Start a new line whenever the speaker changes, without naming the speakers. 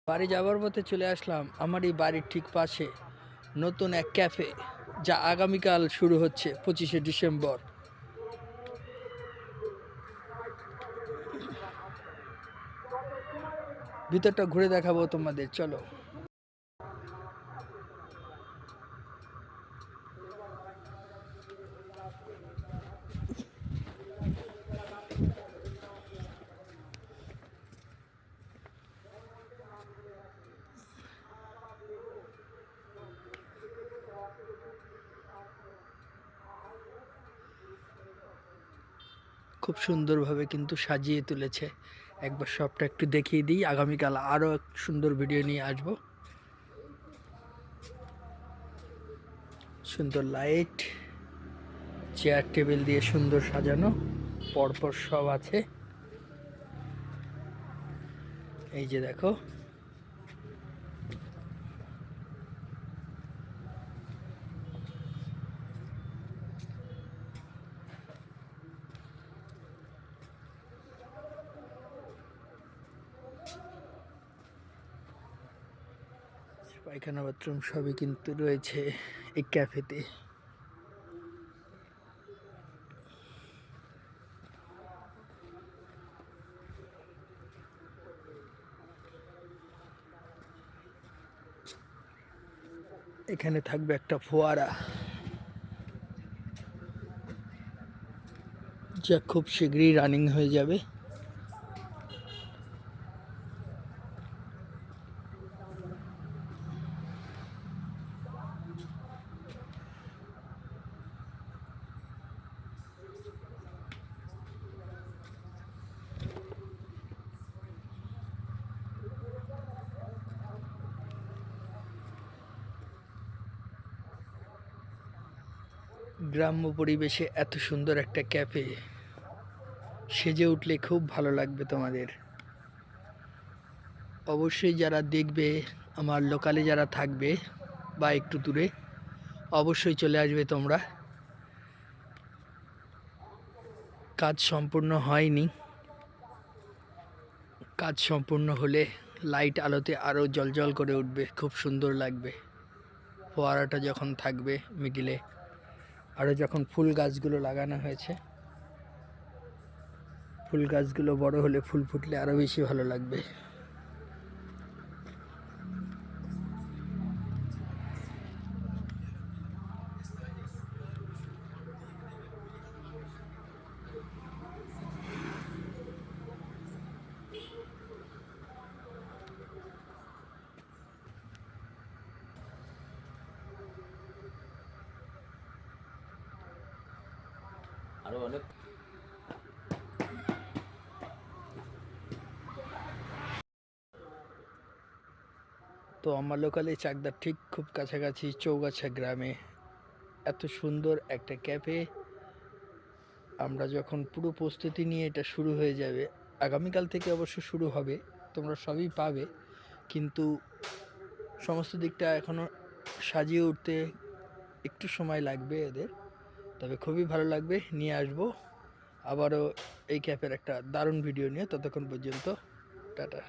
বাড়ি যাবার পথে চলে আসলাম আমার এই বাড়ির ঠিক পাশে নতুন এক ক্যাফে, যা আগামীকাল শুরু হচ্ছে 25শে ডিসেম্বর। ভিতরটা ঘুরে দেখাবো তোমাদের, চলো। খুব সুন্দরভাবে কিন্তু সাজিয়ে তুলেছে। একবার সবটা একটু দেখিয়ে দিই, আগামীকাল আরও এক সুন্দর ভিডিও নিয়ে আসবো। সুন্দর লাইট, চেয়ার টেবিল দিয়ে সুন্দর সাজানো, পরপর সব আছে। এই যে দেখো, পায়খানা বাথরুম সবই কিন্তু রয়েছে এই ক্যাফেতে। এখানে থাকবে একটা ফোয়ারা, যা খুব শীঘ্রই রানিং হয়ে যাবে। গ্রাম্য পরিবেশে এত সুন্দর একটা ক্যাফে সেজে উঠলে খুব ভালো লাগবে তোমাদের। অবশ্যই যারা দেখবে, আমার লোকালে যারা থাকবে বা একটু দূরে, অবশ্যই চলে আসবে তোমরা। কাজ সম্পূর্ণ হয়নি, কাজ সম্পূর্ণ হলে লাইট আলোতে আরও জ্বলজ্বল করে উঠবে, খুব সুন্দর লাগবে। ফোয়ারাটা যখন থাকবে মিডিলে, আরও যখন ফুল গাছগুলো লাগানো হয়েছে, ফুল গাছগুলো বড় হলে, ফুল ফুটলে আরও বেশি ভালো লাগবে।
আরো অনেক
তো আমার লোকালে চাকদার ঠিক খুব কাছাকাছি চৌগাছা গ্রামে এত সুন্দর একটা ক্যাফে। আমরা যখন পুরো প্রস্তুতি নিয়ে এটা শুরু হয়ে যাবে, আগামীকাল থেকে অবশ্য শুরু হবে, তোমরা সবই পাবে, কিন্তু সমস্ত দিকটা এখনও সাজিয়ে উঠতে একটু সময় লাগবে এদের। তবে খুবই ভালো লাগবে, নিয়ে আসবো আবারও এই ক্যাফের একটা দারুণ ভিডিও নিয়ে। ততক্ষণ পর্যন্ত টাটা।